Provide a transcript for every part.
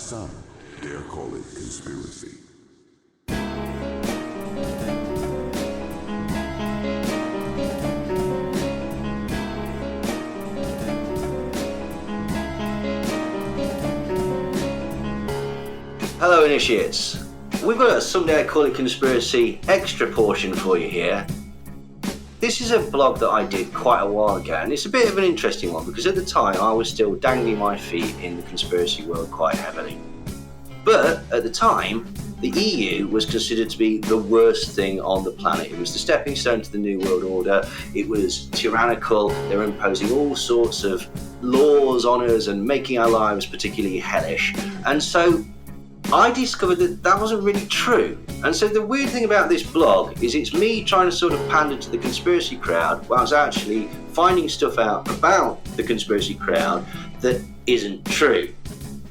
Some dare call it conspiracy. Hello Initiates, we've got a Someday I Call It Conspiracy extra portion for you here. This is a blog that I did quite a while ago, and it's a bit of an interesting one because at the time I was still dangling my feet in the conspiracy world quite heavily. But at the time, the EU was considered to be the worst thing on the planet. It was the stepping stone to the New World Order. It was tyrannical. They were imposing all sorts of laws on us and making our lives particularly hellish. And so I discovered that that wasn't really true. And so the weird thing about this blog is it's me trying to sort of pander to the conspiracy crowd whilst actually finding stuff out about the conspiracy crowd that isn't true.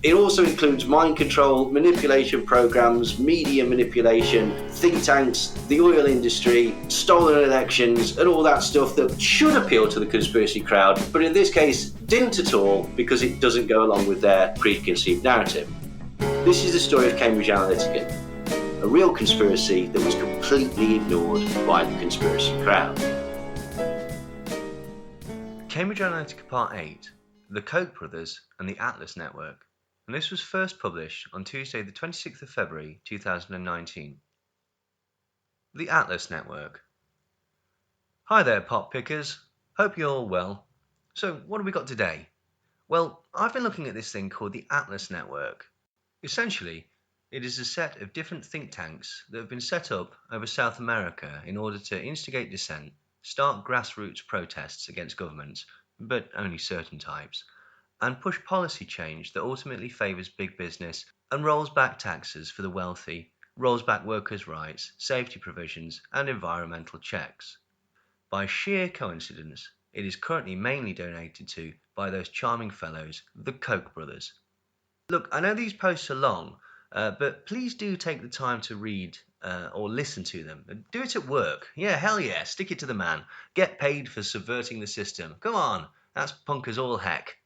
It also includes mind control, manipulation programs, media manipulation, think tanks, the oil industry, stolen elections, and all that stuff that should appeal to the conspiracy crowd, but in this case didn't at all because it doesn't go along with their preconceived narrative. This is the story of Cambridge Analytica, a real conspiracy that was completely ignored by the conspiracy crowd. Cambridge Analytica Part 8, The Koch Brothers and the Atlas Network, and this was first published on Tuesday the 26th of February 2019. The Atlas Network. Hi there, pot pickers. Hope you're all well. So what have we got today? Well, I've been looking at this thing called the Atlas Network. Essentially, it is a set of different think tanks that have been set up over South America in order to instigate dissent, start grassroots protests against governments, but only certain types, and push policy change that ultimately favours big business and rolls back taxes for the wealthy, rolls back workers' rights, safety provisions, and environmental checks. By sheer coincidence, it is currently mainly donated to by those charming fellows, the Koch brothers. Look, I know these posts are long, but please do take the time to read or listen to them. Do it at work. Yeah, hell yeah, stick it to the man. Get paid for subverting the system. Come on, that's punk as all heck.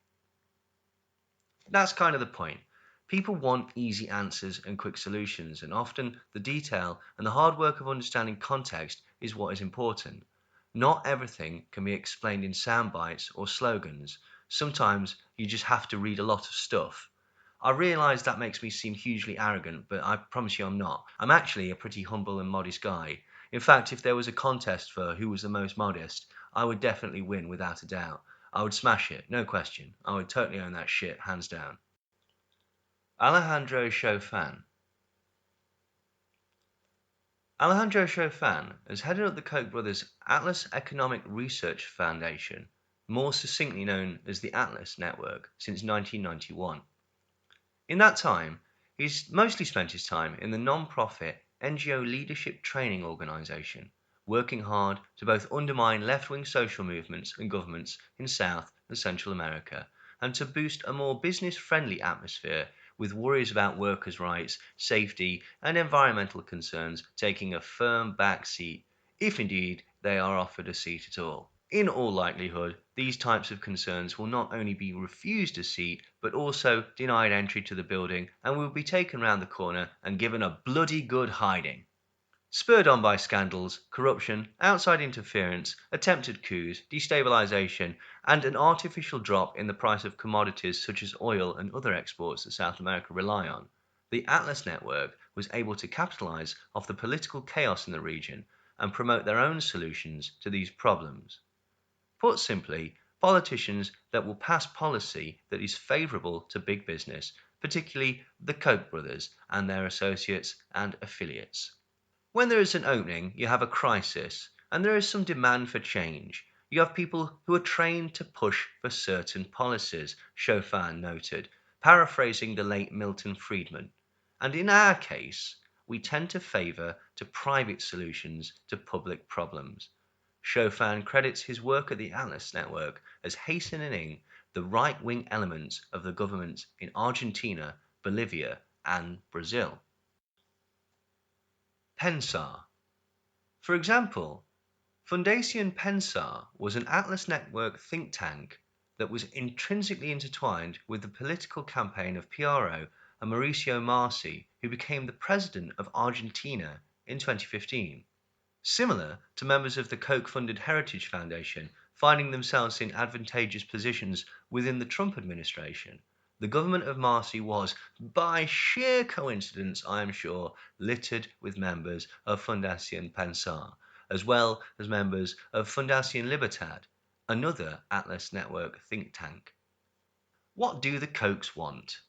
That's kind of the point. People want easy answers and quick solutions, and often the detail and the hard work of understanding context is what is important. Not everything can be explained in sound bites or slogans. Sometimes you just have to read a lot of stuff. I realise that makes me seem hugely arrogant, but I promise you I'm not. I'm actually a pretty humble and modest guy. In fact, if there was a contest for who was the most modest, I would definitely win without a doubt. I would smash it, no question. I would totally own that shit, hands down. Alejandro Chaufan. Alejandro Chaufan has headed up the Koch brothers' Atlas Economic Research Foundation, more succinctly known as the Atlas Network, since 1991. In that time, he's mostly spent his time in the non-profit NGO Leadership Training Organisation, working hard to both undermine left-wing social movements and governments in South and Central America, and to boost a more business-friendly atmosphere with worries about workers' rights, safety, and environmental concerns taking a firm back seat, if indeed they are offered a seat at all. In all likelihood, these types of concerns will not only be refused a seat, but also denied entry to the building and will be taken round the corner and given a bloody good hiding. Spurred on by scandals, corruption, outside interference, attempted coups, destabilisation, and an artificial drop in the price of commodities such as oil and other exports that South America rely on, the Atlas Network was able to capitalise off the political chaos in the region and promote their own solutions to these problems. Put simply, politicians that will pass policy that is favourable to big business, particularly the Koch brothers and their associates and affiliates. When there is an opening, you have a crisis, and there is some demand for change. You have people who are trained to push for certain policies, Chaufan noted, paraphrasing the late Milton Friedman. And in our case, we tend to favour to private solutions to public problems. Chaufan credits his work at the Atlas Network as hastening the right-wing elements of the governments in Argentina, Bolivia, and Brazil. Pensar. For example, Fundación Pensar was an Atlas Network think tank that was intrinsically intertwined with the political campaign of PRO and Mauricio Marci, who became the president of Argentina in 2015. Similar to members of the Koch-funded Heritage Foundation finding themselves in advantageous positions within the Trump administration, the government of Marci was, by sheer coincidence I am sure, littered with members of Fundación Pensar, as well as members of Fundación Libertad, another Atlas Network think tank. What do the Kochs want?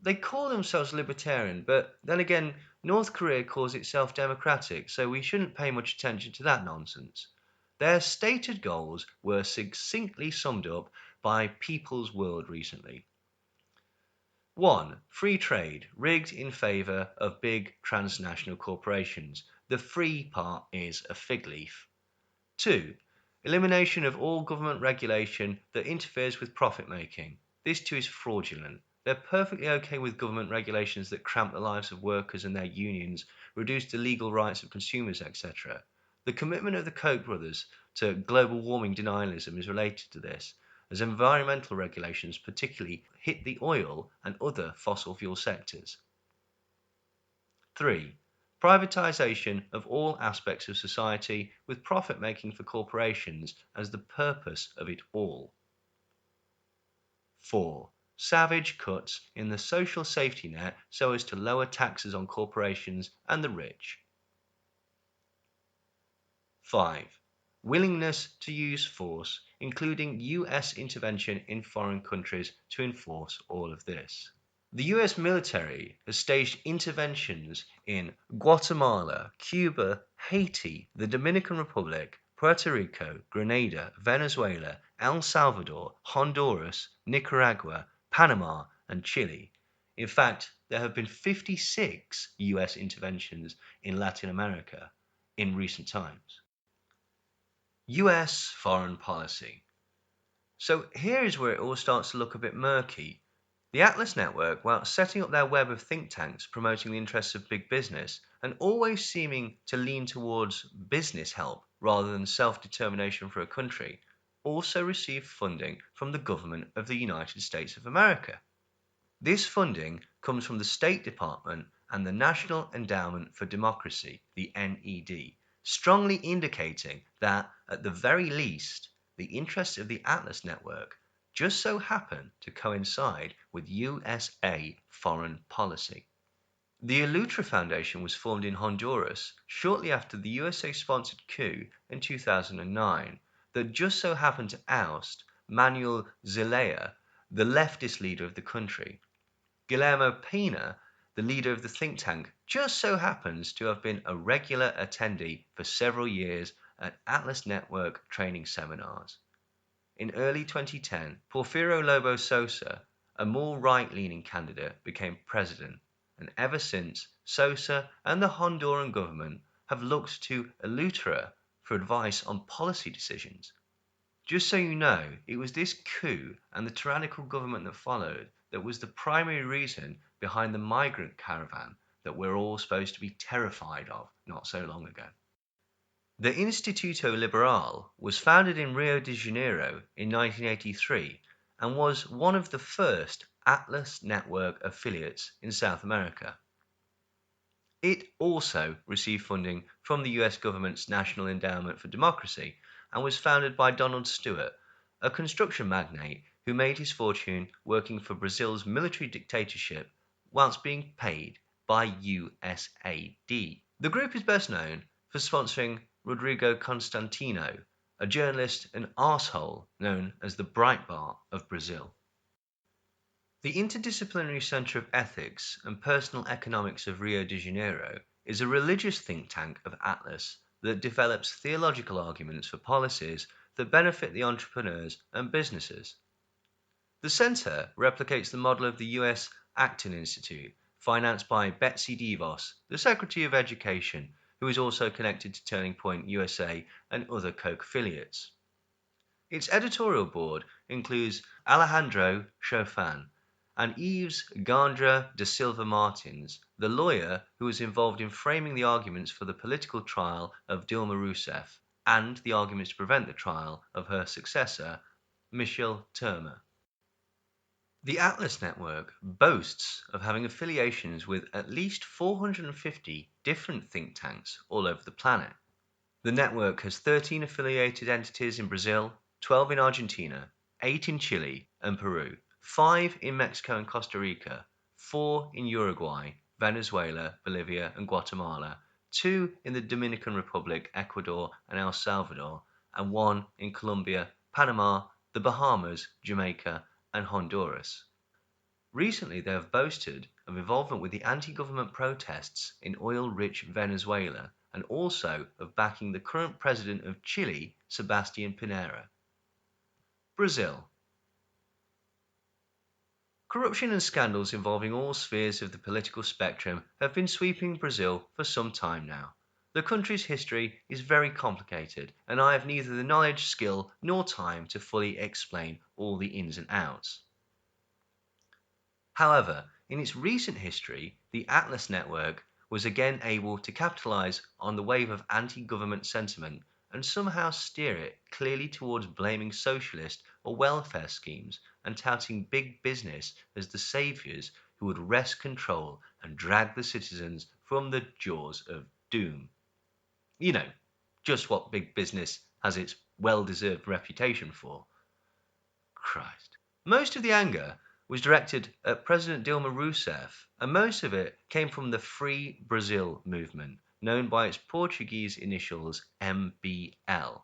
They call themselves libertarian, but then again, North Korea calls itself democratic, so we shouldn't pay much attention to that nonsense. Their stated goals were succinctly summed up by People's World recently. 1. Free trade, rigged in favour of big transnational corporations. The free part is a fig leaf. 2. Elimination of all government regulation that interferes with profit making. This too is fraudulent. They're perfectly okay with government regulations that cramp the lives of workers and their unions, reduce the legal rights of consumers, etc. The commitment of the Koch brothers to global warming denialism is related to this, as environmental regulations particularly hit the oil and other fossil fuel sectors. 3. Privatisation of all aspects of society with profit making for corporations as the purpose of it all. 4. Savage cuts in the social safety net so as to lower taxes on corporations and the rich. 5. Willingness to use force, including US intervention in foreign countries to enforce all of this. The US military has staged interventions in Guatemala, Cuba, Haiti, the Dominican Republic, Puerto Rico, Grenada, Venezuela, El Salvador, Honduras, Nicaragua, Panama, and Chile. In fact, there have been 56 US interventions in Latin America in recent times. US foreign policy. So here is where it all starts to look a bit murky. The Atlas Network, while setting up their web of think tanks promoting the interests of big business and always seeming to lean towards business help rather than self-determination for a country, also received funding from the government of the United States of America. This funding comes from the State Department and the National Endowment for Democracy, the NED, strongly indicating that, at the very least, the interests of the Atlas Network just so happen to coincide with USA foreign policy. The Elutra Foundation was formed in Honduras shortly after the USA-sponsored coup in 2009 that just so happened to oust Manuel Zelaya, the leftist leader of the country. Guillermo Pena, the leader of the think tank, just so happens to have been a regular attendee for several years at Atlas Network training seminars. In early 2010, Porfirio Lobo Sosa, a more right-leaning candidate, became president, and ever since, Sosa and the Honduran government have looked to Elutra for advice on policy decisions. Just so you know, it was this coup and the tyrannical government that followed that was the primary reason behind the migrant caravan that we're all supposed to be terrified of not so long ago. The Instituto Liberal was founded in Rio de Janeiro in 1983 and was one of the first Atlas Network affiliates in South America. It also received funding from the US government's National Endowment for Democracy and was founded by Donald Stewart, a construction magnate who made his fortune working for Brazil's military dictatorship whilst being paid by USAID. The group is best known for sponsoring Rodrigo Constantino, a journalist and arsehole known as the Breitbart of Brazil. The Interdisciplinary Centre of Ethics and Personal Economics of Rio de Janeiro is a religious think tank of Atlas that develops theological arguments for policies that benefit the entrepreneurs and businesses. The centre replicates the model of the US Acton Institute, financed by Betsy DeVos, the Secretary of Education, who is also connected to Turning Point USA and other Koch affiliates. Its editorial board includes Alejandro Chaufan and Yves Gandra da Silva Martins, the lawyer who was involved in framing the arguments for the political trial of Dilma Rousseff and the arguments to prevent the trial of her successor, Michel Temer. The Atlas Network boasts of having affiliations with at least 450 different think tanks all over the planet. The network has 13 affiliated entities in Brazil, 12 in Argentina, 8 in Chile and Peru, 5 in Mexico and Costa Rica, 4 in Uruguay, Venezuela, Bolivia and Guatemala, 2 in the Dominican Republic, Ecuador and El Salvador, and 1 in Colombia, Panama, the Bahamas, Jamaica and Honduras. Recently, they have boasted of involvement with the anti-government protests in oil-rich Venezuela and also of backing the current president of Chile, Sebastián Pinera. Brazil. Corruption and scandals involving all spheres of the political spectrum have been sweeping Brazil for some time now. The country's history is very complicated, and I have neither the knowledge, skill, nor time to fully explain all the ins and outs. However, in its recent history, the Atlas Network was again able to capitalize on the wave of anti-government sentiment and somehow steer it clearly towards blaming socialist or welfare schemes and touting big business as the saviors who would wrest control and drag the citizens from the jaws of doom. You know, just what big business has its well-deserved reputation for. Christ. Most of the anger was directed at President Dilma Rousseff, and most of it came from the Free Brazil movement, known by its Portuguese initials MBL.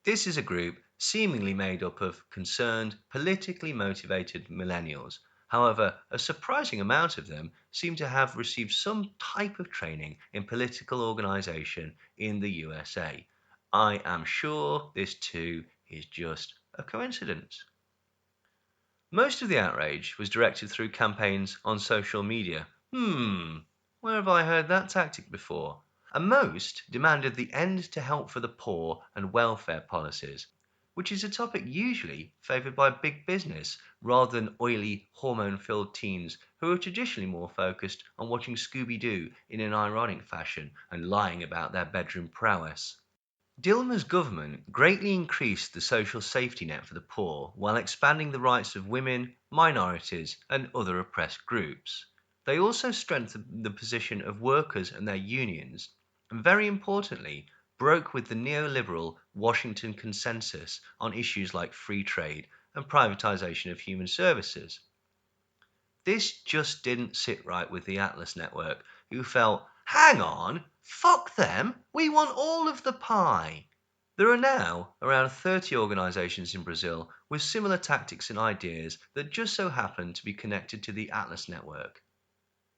This is a group seemingly made up of concerned, politically motivated millennials. However, a surprising amount of them seem to have received some type of training in political organization in the USA. I am sure this too is just a coincidence. Most of the outrage was directed through campaigns on social media. Where have I heard that tactic before? And most demanded the end to help for the poor and welfare policies, which is a topic usually favoured by big business rather than oily, hormone-filled teens who are traditionally more focused on watching Scooby-Doo in an ironic fashion and lying about their bedroom prowess. Dilma's government greatly increased the social safety net for the poor while expanding the rights of women, minorities, and other oppressed groups. They also strengthened the position of workers and their unions, and very importantly, broke with the neoliberal Washington consensus on issues like free trade and privatization of human services. This just didn't sit right with the Atlas Network, who felt, hang on, fuck them, we want all of the pie. There are now around 30 organisations in Brazil with similar tactics and ideas that just so happen to be connected to the Atlas Network.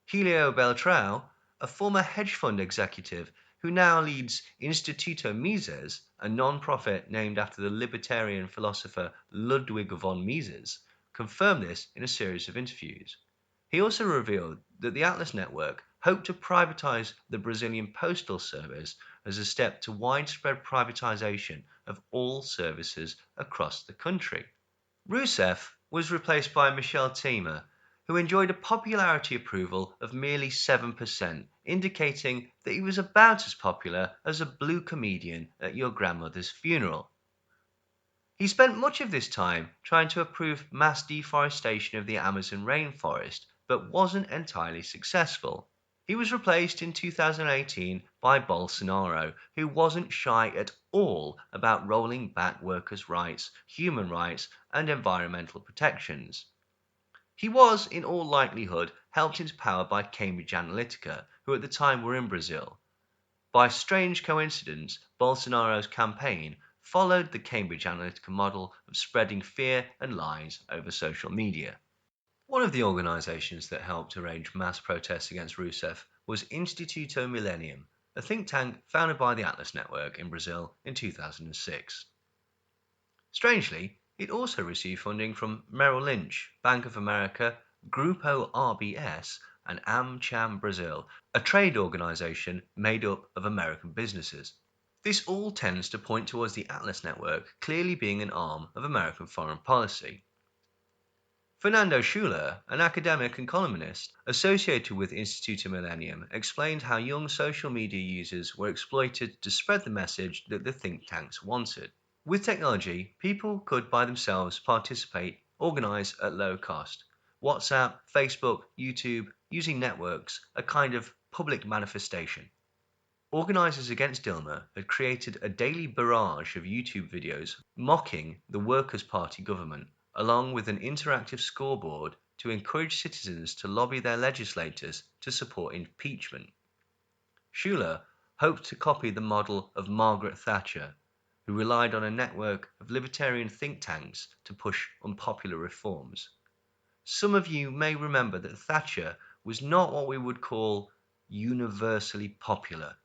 Helio Beltrão, a former hedge fund executive who now leads Instituto Mises, a non-profit named after the libertarian philosopher Ludwig von Mises, confirmed this in a series of interviews. He also revealed that the Atlas Network hoped to privatize the Brazilian postal service as a step to widespread privatization of all services across the country. Rousseff was replaced by Michel Temer, who enjoyed a popularity approval of merely 7%, indicating that he was about as popular as a blue comedian at your grandmother's funeral. He spent much of this time trying to approve mass deforestation of the Amazon rainforest, but wasn't entirely successful. He was replaced in 2018 by Bolsonaro, who wasn't shy at all about rolling back workers' rights, human rights, and environmental protections. He was, in all likelihood, helped into power by Cambridge Analytica, who at the time were in Brazil. By strange coincidence, Bolsonaro's campaign followed the Cambridge Analytica model of spreading fear and lies over social media. One of the organisations that helped arrange mass protests against Rousseff was Instituto Millennium, a think tank founded by the Atlas Network in Brazil in 2006. Strangely, it also received funding from Merrill Lynch, Bank of America, Grupo RBS, and AmCham Brazil, a trade organisation made up of American businesses. This all tends to point towards the Atlas Network clearly being an arm of American foreign policy. Fernando Schuler, an academic and columnist associated with Instituto Millennium, explained how young social media users were exploited to spread the message that the think tanks wanted. With technology, people could by themselves participate organise at low cost. WhatsApp, Facebook, YouTube, using networks, a kind of public manifestation. Organisers against Dilma had created a daily barrage of YouTube videos mocking the Workers' Party government, along with an interactive scoreboard to encourage citizens to lobby their legislators to support impeachment. Schuler hoped to copy the model of Margaret Thatcher, who relied on a network of libertarian think tanks to push unpopular reforms. Some of you may remember that Thatcher was not what we would call universally popular.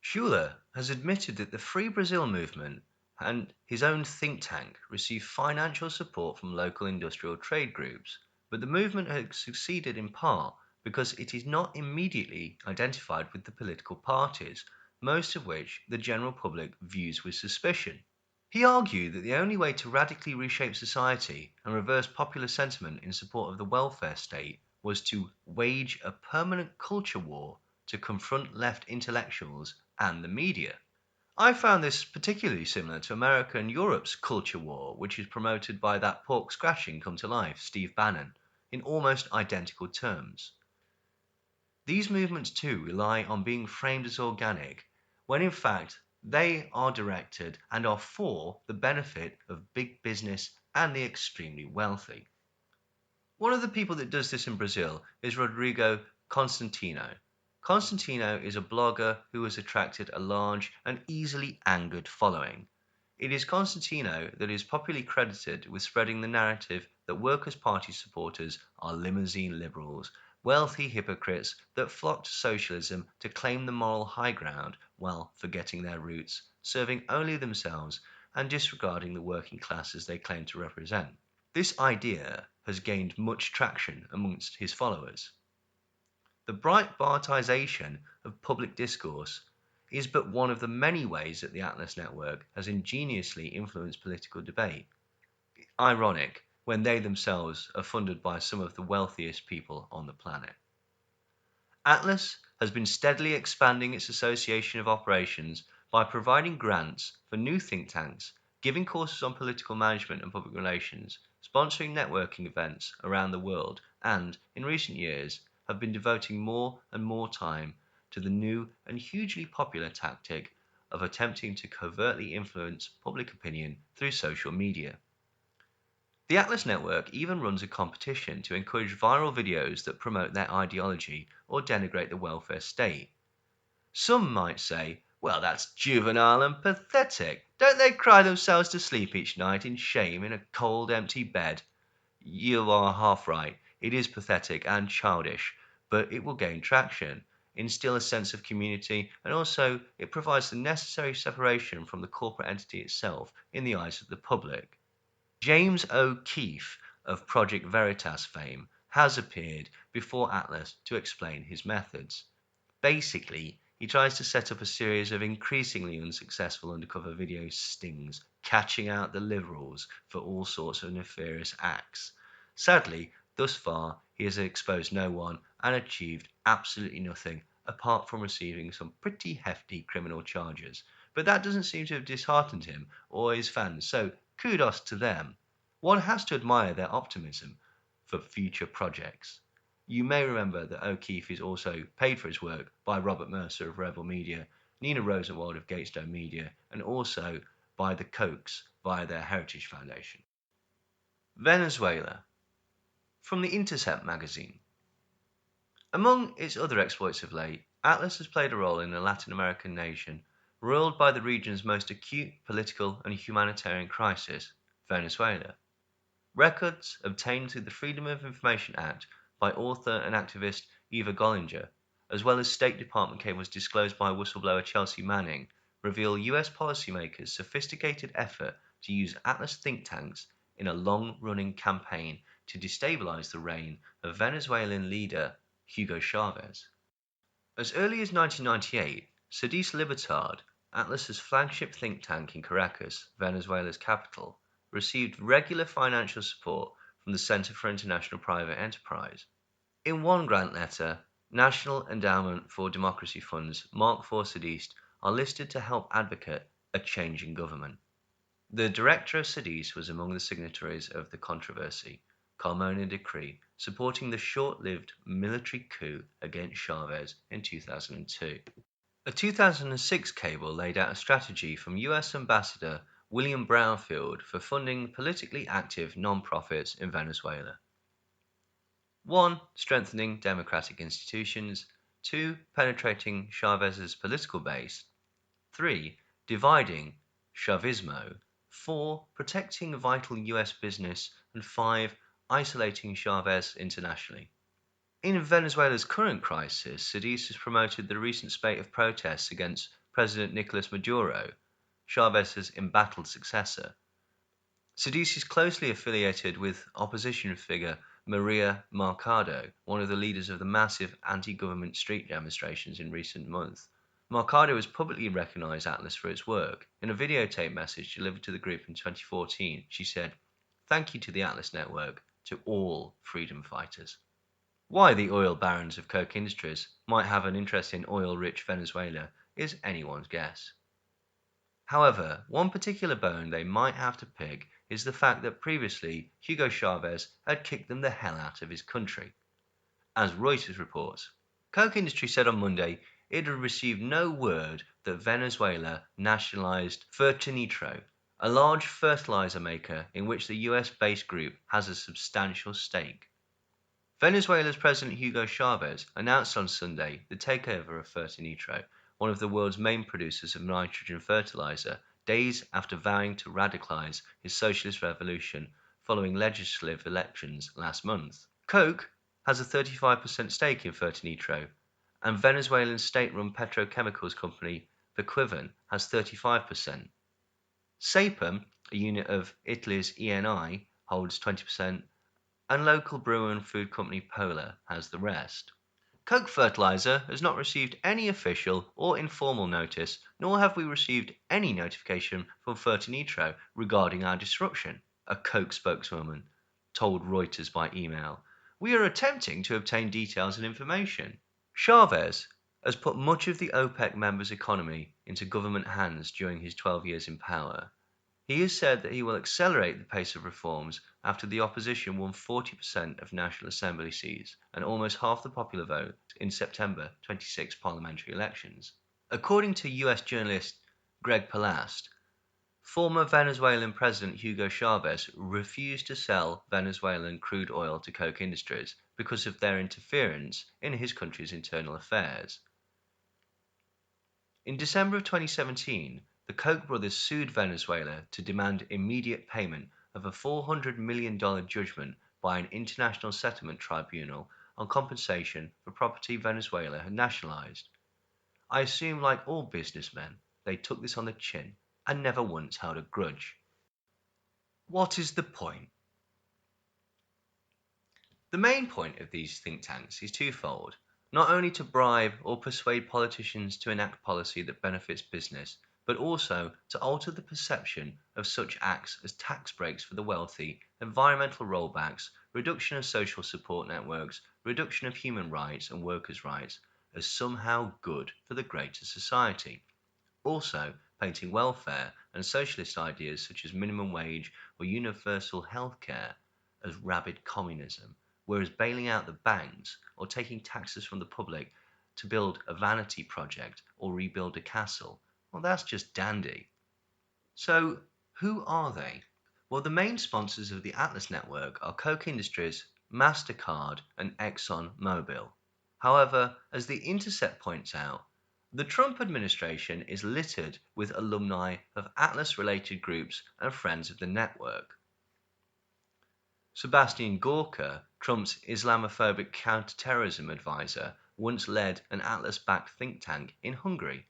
Schuler has admitted that the Free Brazil movement and his own think tank received financial support from local industrial trade groups, but the movement has succeeded in part because it is not immediately identified with the political parties, most of which the general public views with suspicion. He argued that the only way to radically reshape society and reverse popular sentiment in support of the welfare state was to wage a permanent culture war to confront left intellectuals and the media. I found this particularly similar to America and Europe's culture war, which is promoted by that pork scratching come to life, Steve Bannon, in almost identical terms. These movements too rely on being framed as organic, when in fact they are directed and are for the benefit of big business and the extremely wealthy. One of the people that does this in Brazil is Rodrigo Constantino. Constantino is a blogger who has attracted a large and easily angered following. It is Constantino that is popularly credited with spreading the narrative that Workers' Party supporters are limousine liberals, wealthy hypocrites that flock to socialism to claim the moral high ground while forgetting their roots, serving only themselves and disregarding the working classes they claim to represent. This idea has gained much traction amongst his followers. The Breitbartisation of public discourse is but one of the many ways that the Atlas Network has ingeniously influenced political debate. Ironic, when they themselves are funded by some of the wealthiest people on the planet. Atlas has been steadily expanding its association of operations by providing grants for new think tanks, giving courses on political management and public relations, sponsoring networking events around the world, and, in recent years, have been devoting more and more time to the new and hugely popular tactic of attempting to covertly influence public opinion through social media. The Atlas Network even runs a competition to encourage viral videos that promote their ideology or denigrate the welfare state. Some might say, well, that's juvenile and pathetic. Don't they cry themselves to sleep each night in shame in a cold, empty bed? You are half right. It is pathetic and childish, but it will gain traction, instill a sense of community, and also it provides the necessary separation from the corporate entity itself in the eyes of the public. James O'Keefe of Project Veritas fame has appeared before Atlas to explain his methods. Basically, he tries to set up a series of increasingly unsuccessful undercover video stings, catching out the liberals for all sorts of nefarious acts. Sadly, thus far, he has exposed no one and achieved absolutely nothing apart from receiving some pretty hefty criminal charges. But that doesn't seem to have disheartened him or his fans, so kudos to them. One has to admire their optimism for future projects. You may remember that O'Keefe is also paid for his work by Robert Mercer of Rebel Media, Nina Rosenwald of Gatestone Media, and also by the Kochs via their Heritage Foundation. Venezuela. From The Intercept magazine. Among its other exploits of late, Atlas has played a role in a Latin American nation ruled by the region's most acute political and humanitarian crisis, Venezuela. Records obtained through the Freedom of Information Act by author and activist Eva Gollinger, as well as State Department cables disclosed by whistleblower Chelsea Manning, reveal US policymakers' sophisticated effort to use Atlas think tanks in a long-running campaign to destabilize the reign of Venezuelan leader Hugo Chavez. As early as 1998, Sedis Libertad, Atlas's flagship think tank in Caracas, Venezuela's capital, received regular financial support from the Center for International Private Enterprise. In one grant letter, National Endowment for Democracy funds marked for Sedist are listed to help advocate a change in government. The director of Cadiz was among the signatories of the controversy Carmona Decree, supporting the short-lived military coup against Chavez in 2002. A 2006 cable laid out a strategy from US Ambassador William Brownfield for funding politically active non-profits in Venezuela. 1. Strengthening democratic institutions. 2. Penetrating Chavez's political base. 3. Dividing Chavismo. 4. Protecting vital US business. And 5. Isolating Chavez internationally. In Venezuela's current crisis, Cadiz has promoted the recent spate of protests against President Nicolas Maduro, Chavez's embattled successor. Cadiz is closely affiliated with opposition figure Maria Mercado, one of the leaders of the massive anti-government street demonstrations in recent months. Mercado has publicly recognized Atlas for its work. In a videotape message delivered to the group in 2014, she said, "Thank you to the Atlas Network, to all freedom fighters." Why the oil barons of coke industries might have an interest in oil-rich Venezuela is anyone's guess. However, one particular bone they might have to pick is the fact that previously Hugo Chavez had kicked them the hell out of his country. As Reuters reports, coke industry said on Monday it had received no word that Venezuela nationalized Fertinitro, a large fertilizer maker in which the US-based group has a substantial stake. Venezuela's President Hugo Chavez announced on Sunday the takeover of Fertinitro, one of the world's main producers of nitrogen fertilizer, days after vowing to radicalize his socialist revolution following legislative elections last month. Coke has a 35% stake in Fertinitro, and Venezuelan state-run petrochemicals company Vequivan has 35%. Sapem, a unit of Italy's ENI, holds 20%, and local brewer and food company Polar has the rest. Coke Fertilizer has not received any official or informal notice, nor have we received any notification from Fertinitro regarding our disruption, a Coke spokeswoman told Reuters by email. We are attempting to obtain details and information. Chavez has put much of the OPEC members' economy into government hands during his 12 years in power. He has said that he will accelerate the pace of reforms after the opposition won 40% of National Assembly seats and almost half the popular vote in September 26 parliamentary elections. According to US journalist Greg Palast, former Venezuelan President Hugo Chavez refused to sell Venezuelan crude oil to Coke Industries because of their interference in his country's internal affairs. In December of 2017, the Koch brothers sued Venezuela to demand immediate payment of a $400 million judgment by an international settlement tribunal on compensation for property Venezuela had nationalized. I assume, like all businessmen, they took this on the chin and never once held a grudge. What is the point? The main point of these think tanks is twofold, not only to bribe or persuade politicians to enact policy that benefits business, but also to alter the perception of such acts as tax breaks for the wealthy, environmental rollbacks, reduction of social support networks, reduction of human rights and workers' rights as somehow good for the greater society. Also, painting welfare and socialist ideas such as minimum wage or universal health care as rabid communism, whereas bailing out the banks or taking taxes from the public to build a vanity project or rebuild a castle, well, that's just dandy. So, who are they? Well, the main sponsors of the Atlas Network are Koch Industries, MasterCard, and ExxonMobil. However, as The Intercept points out, the Trump administration is littered with alumni of Atlas-related groups and friends of the network. Sebastian Gorka, Trump's Islamophobic counterterrorism advisor, once led an Atlas-backed think tank in Hungary.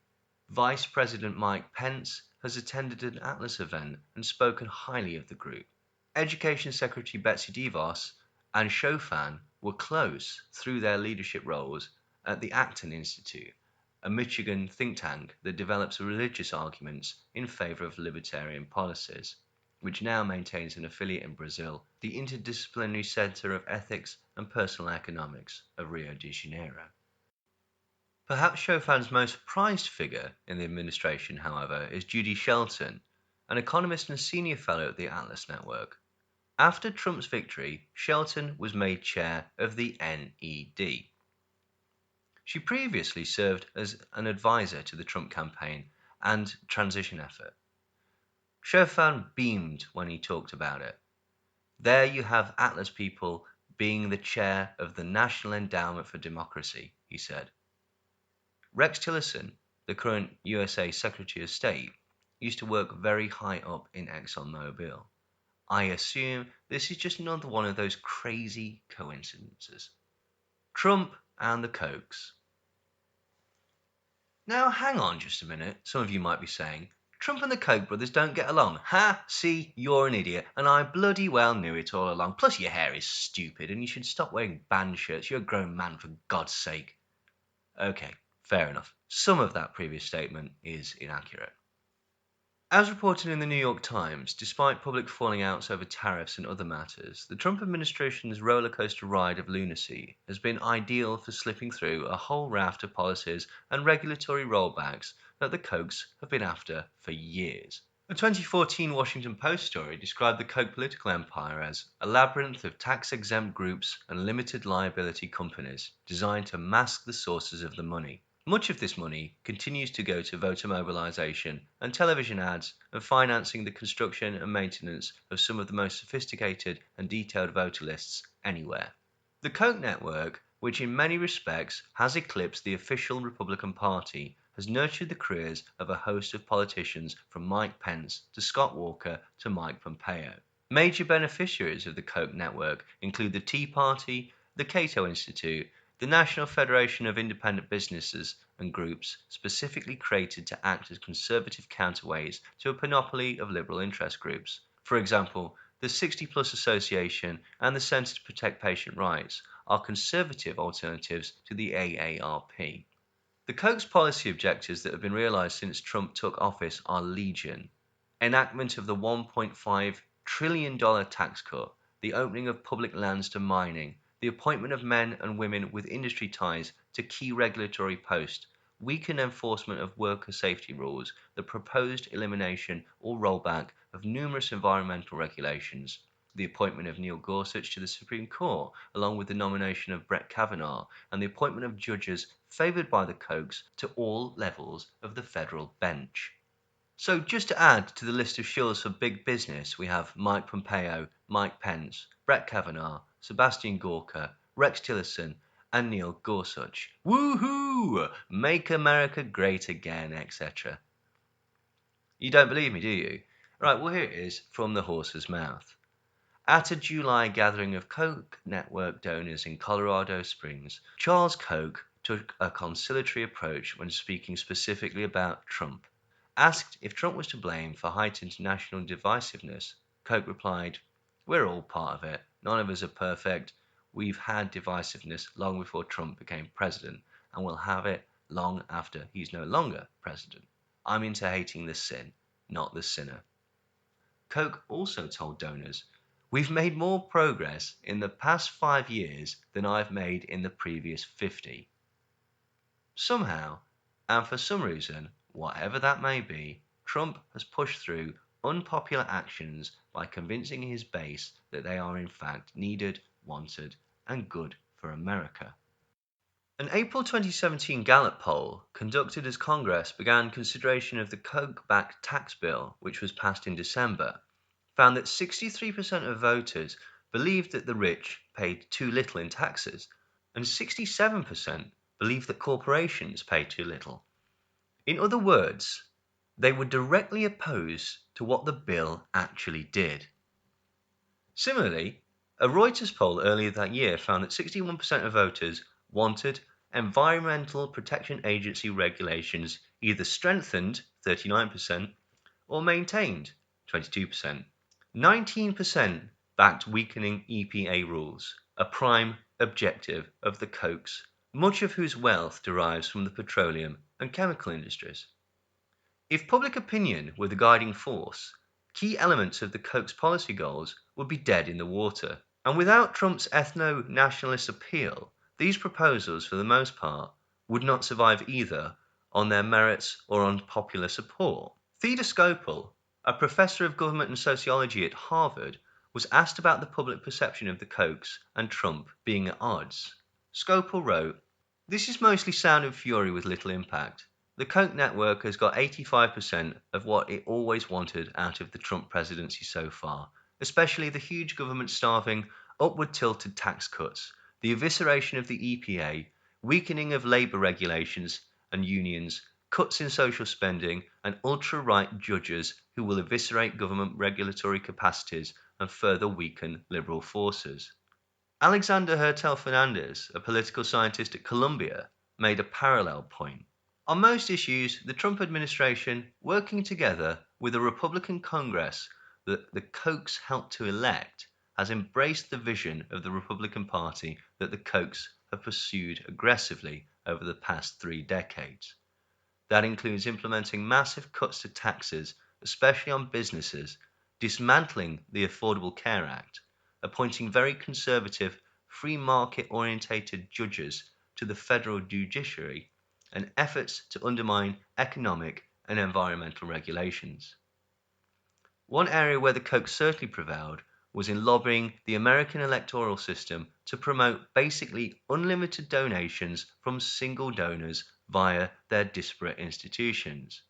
Vice President Mike Pence has attended an Atlas event and spoken highly of the group. Education Secretary Betsy DeVos and Chaufan were close through their leadership roles at the Acton Institute, a Michigan think tank that develops religious arguments in favor of libertarian policies, which now maintains an affiliate in Brazil, the Interdisciplinary Center of Ethics and Personal Economics of Rio de Janeiro. Perhaps Chaufan's most prized figure in the administration, however, is Judy Shelton, an economist and senior fellow at the Atlas Network. After Trump's victory, Shelton was made chair of the NED. She previously served as an advisor to the Trump campaign and transition effort. Chaufan beamed when he talked about it. There you have Atlas people being the chair of the National Endowment for Democracy, he said. Rex Tillerson, the current USA Secretary of State, used to work very high up in ExxonMobil. I assume this is just another one of those crazy coincidences. Trump and the Kochs. Now hang on just a minute, some of you might be saying. Trump and the Koch brothers don't get along. Ha! See, you're an idiot, and I bloody well knew it all along. Plus your hair is stupid, and you should stop wearing band shirts. You're a grown man, for God's sake. Okay, fair enough. Some of that previous statement is inaccurate. As reported in the New York Times, despite public falling outs over tariffs and other matters, the Trump administration's rollercoaster ride of lunacy has been ideal for slipping through a whole raft of policies and regulatory rollbacks that the Kochs have been after for years. A 2014 Washington Post story described the Koch political empire as a labyrinth of tax-exempt groups and limited liability companies designed to mask the sources of the money. Much of this money continues to go to voter mobilization and television ads and financing the construction and maintenance of some of the most sophisticated and detailed voter lists anywhere. The Koch network, which in many respects has eclipsed the official Republican Party, has nurtured the careers of a host of politicians from Mike Pence to Scott Walker to Mike Pompeo. Major beneficiaries of the Koch network include the Tea Party, the Cato Institute, the National Federation of Independent Businesses and Groups, specifically created to act as conservative counterweights to a panoply of liberal interest groups. For example, the 60 Plus Association and the Centre to Protect Patient Rights are conservative alternatives to the AARP. The Koch's policy objectives that have been realised since Trump took office are legion. Enactment of the $1.5 trillion tax cut, the opening of public lands to mining, the appointment of men and women with industry ties to key regulatory posts, weakened enforcement of worker safety rules, the proposed elimination or rollback of numerous environmental regulations, the appointment of Neil Gorsuch to the Supreme Court, along with the nomination of Brett Kavanaugh, and the appointment of judges favoured by the Kochs to all levels of the federal bench. So just to add to the list of shills for big business, we have Mike Pompeo, Mike Pence, Brett Kavanaugh, Sebastian Gorka, Rex Tillerson, and Neil Gorsuch. Woohoo! Make America great again, etc. You don't believe me, do you? Right, well here it is from the horse's mouth. At a July gathering of Koch network donors in Colorado Springs, Charles Koch took a conciliatory approach when speaking specifically about Trump. Asked if Trump was to blame for heightened national divisiveness, Koch replied, "We're all part of it. None of us are perfect. We've had divisiveness long before Trump became president, and we'll have it long after he's no longer president. I'm into hating the sin, not the sinner." Koch also told donors, "We've made more progress in the past 5 years than I've made in the previous 50. Somehow, and for some reason, whatever that may be, Trump has pushed through unpopular actions by convincing his base that they are in fact needed, wanted, and good for America." An April 2017 Gallup poll, conducted as Congress began consideration of the Koch-backed tax bill, which was passed in December, found that 63% of voters believed that the rich paid too little in taxes, and 67% believed that corporations paid too little. In other words, they were directly opposed to what the bill actually did. Similarly, a Reuters poll earlier that year found that 61% of voters wanted Environmental Protection Agency regulations either strengthened, 39%, or maintained, 22%. 19% backed weakening EPA rules, a prime objective of the Kochs, much of whose wealth derives from the petroleum and chemical industries. If public opinion were the guiding force, key elements of the Koch's policy goals would be dead in the water. And without Trump's ethno-nationalist appeal, these proposals, for the most part, would not survive either on their merits or on popular support. Theda Skopel, A professor of government and sociology at Harvard was asked about the public perception of the Kochs and Trump being at odds. Scopel wrote, "This is mostly sound and fury with little impact. The Koch network has got 85% of what it always wanted out of the Trump presidency so far, especially the huge government starving, upward tilted tax cuts, the evisceration of the EPA, weakening of labour regulations and unions, cuts in social spending, and ultra-right judges who will eviscerate government regulatory capacities and further weaken liberal forces." Alexander Hertel Fernandez, a political scientist at Columbia, made a parallel point. On most issues, the Trump administration, working together with a Republican Congress that the Kochs helped to elect, has embraced the vision of the Republican Party that the Kochs have pursued aggressively over the past 3 decades. That includes implementing massive cuts to taxes, especially on businesses, dismantling the Affordable Care Act, appointing very conservative, free market-orientated judges to the federal judiciary, and efforts to undermine economic and environmental regulations. One area where the Kochs certainly prevailed was in lobbying the American electoral system to promote basically unlimited donations from single donors via their disparate institutions.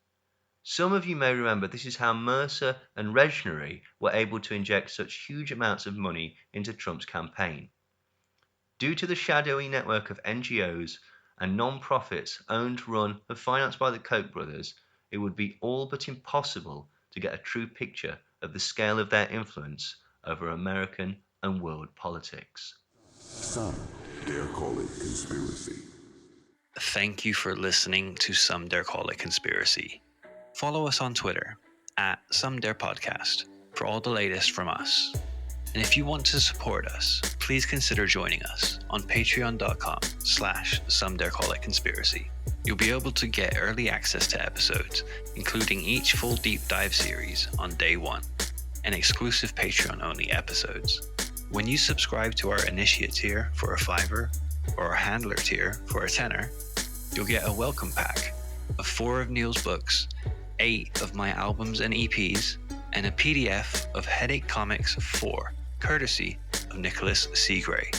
Some of you may remember this is how Mercer and Regnery were able to inject such huge amounts of money into Trump's campaign. Due to the shadowy network of NGOs and non-profits owned, run, and financed by the Koch brothers, it would be all but impossible to get a true picture of the scale of their influence over American and world politics. Some dare call it conspiracy. Thank you for listening to Some Dare Call It Conspiracy. Follow us on Twitter at Some Dare Podcast for all the latest from us. And if you want to support us, please consider joining us on patreon.com/somedarecallitconspiracy. You'll be able to get early access to episodes, including each full deep dive series on day 1, and exclusive Patreon-only episodes. When you subscribe to our Initiate tier for a $5 or our Handler tier for a $10, you'll get a welcome pack of 4 of Neil's books, 8 of my albums and EPs, and a PDF of Headache Comics 4, courtesy of Nicholas C. Gray.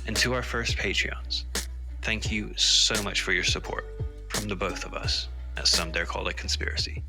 And to our first Patreons, thank you so much for your support from the both of us at Some Dare Call It Conspiracy.